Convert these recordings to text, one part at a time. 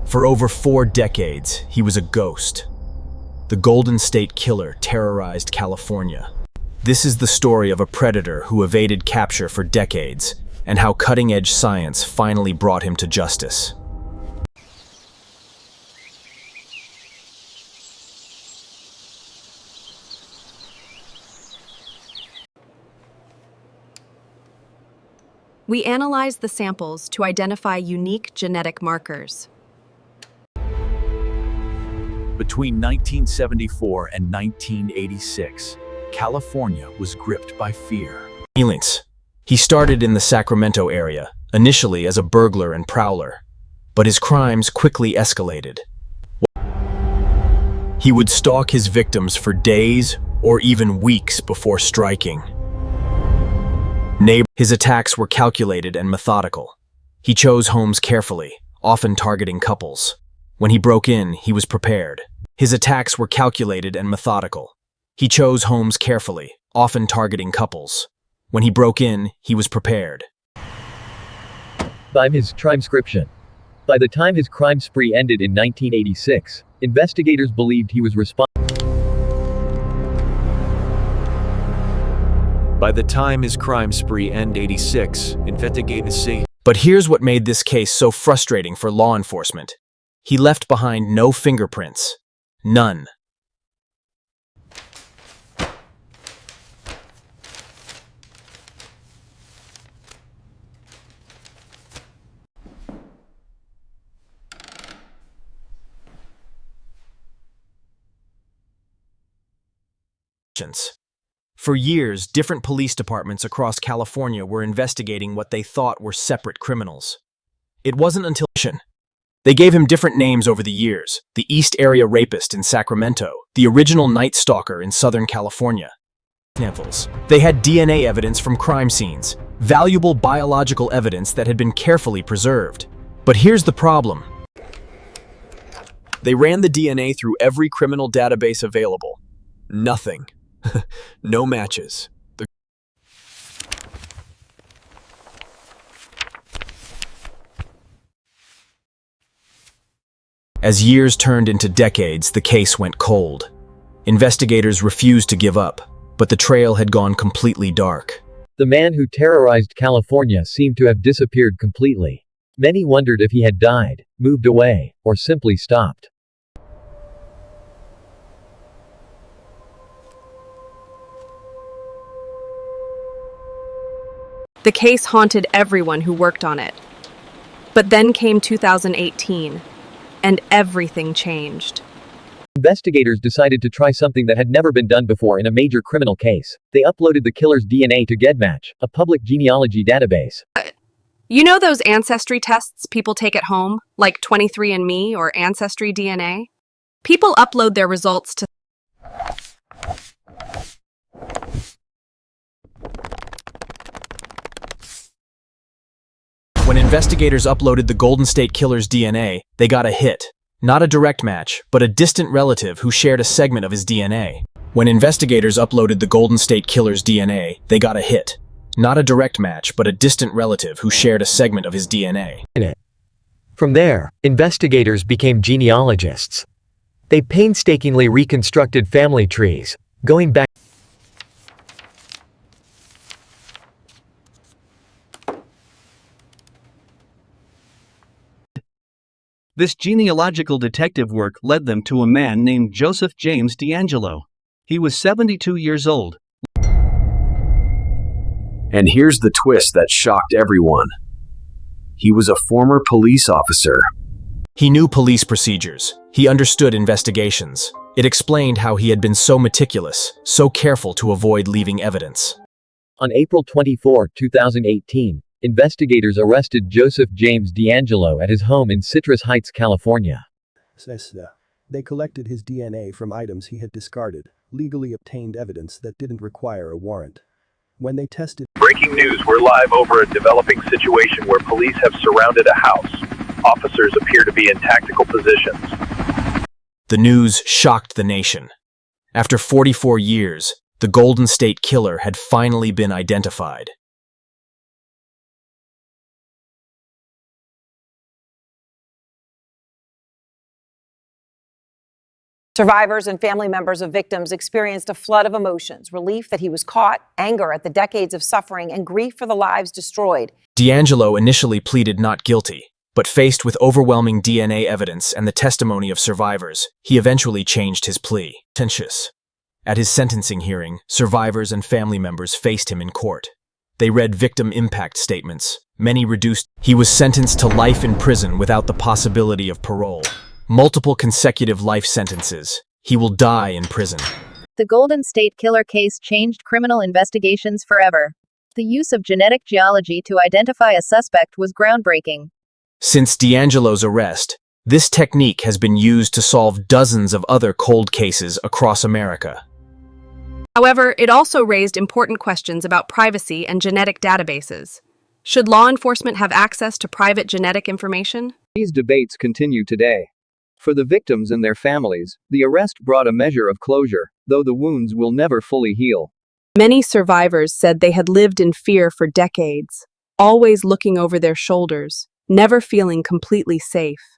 For over 4 decades, he was a ghost. The Golden State Killer terrorized California. This is the story of a predator who evaded capture for decades, and how cutting-edge science finally brought him to justice. We analyzed the samples to identify unique genetic markers. Between 1974 and 1986, California was gripped by fear. He started in the Sacramento area, initially as a burglar and prowler, but his crimes quickly escalated. He would stalk his victims for days or even weeks before striking. His attacks were calculated and methodical. He chose homes carefully, often targeting couples. When he broke in, he was prepared. His attacks were calculated and methodical. He chose homes carefully, often targeting couples. When he broke in, he was prepared. By his transcription. By the time his crime spree ended in 1986, investigators believed he was responsible. By the time his crime spree ended in 86, investigators see. But here's what made this case so frustrating for law enforcement. He left behind no fingerprints. None. For years, different police departments across California were investigating what they thought were separate criminals. It wasn't until they gave him different names over the years: the East Area Rapist in Sacramento, the original Night Stalker in Southern California. They had DNA evidence from crime scenes, valuable biological evidence that had been carefully preserved. But here's the problem. They ran the DNA through every criminal database available. Nothing. No matches. As years turned into decades, the case went cold. Investigators refused to give up, but the trail had gone completely dark. The man who terrorized California seemed to have disappeared completely. Many wondered if he had died, moved away, or simply stopped. The case haunted everyone who worked on it. But then came 2018, and everything changed. Investigators decided to try something that had never been done before in a major criminal case. They uploaded the killer's DNA to GEDmatch, a public genealogy database. You know those ancestry tests people take at home, like 23andMe or Ancestry DNA? People upload their results to When investigators uploaded the Golden State Killer's DNA, they got a hit. Not a direct match, but a distant relative who shared a segment of his DNA. When investigators uploaded the Golden State Killer's DNA, they got a hit. Not a direct match, but a distant relative who shared a segment of his DNA. From there, investigators became genealogists. They painstakingly reconstructed family trees, going back. This genealogical detective work led them to a man named James DeAngelo. He was 72 years old. And here's the twist that shocked everyone. He was a former police officer. He knew police procedures. He understood investigations. It explained how he had been so meticulous, so careful to avoid leaving evidence. On April 24, 2018, investigators arrested James DeAngelo at his home in Citrus Heights, California. They collected his DNA from items he had discarded, legally obtained evidence that didn't require a warrant. When they tested. Breaking news, we're live over a developing situation where police have surrounded a house. Officers appear to be in tactical positions. The news shocked the nation. After 44 years, the Golden State Killer had finally been identified. Survivors and family members of victims experienced a flood of emotions: relief that he was caught, anger at the decades of suffering, and grief for the lives destroyed. DeAngelo initially pleaded not guilty, but faced with overwhelming DNA evidence and the testimony of survivors, he eventually changed his plea. Contentious. At his sentencing hearing, survivors and family members faced him in court. They read victim impact statements. Many reduced. He was sentenced to life in prison without the possibility of parole. Multiple consecutive life sentences. He will die in prison. The Golden State Killer case changed criminal investigations forever. The use of genetic genealogy to identify a suspect was groundbreaking. Since DeAngelo's arrest, this technique has been used to solve dozens of other cold cases across America. However, it also raised important questions about privacy and genetic databases. Should law enforcement have access to private genetic information? These debates continue today. For the victims and their families, the arrest brought a measure of closure, though the wounds will never fully heal. Many survivors said they had lived in fear for decades, always looking over their shoulders, never feeling completely safe.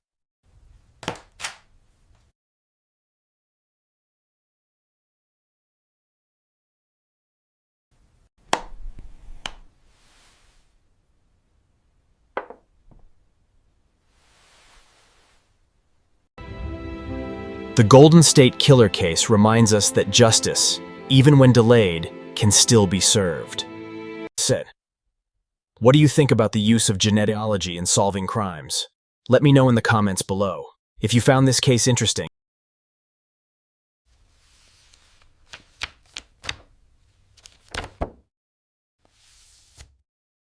The Golden State Killer case reminds us that justice, even when delayed, can still be served. Said. What do you think about the use of genealogy in solving crimes? Let me know in the comments below. If you found this case interesting,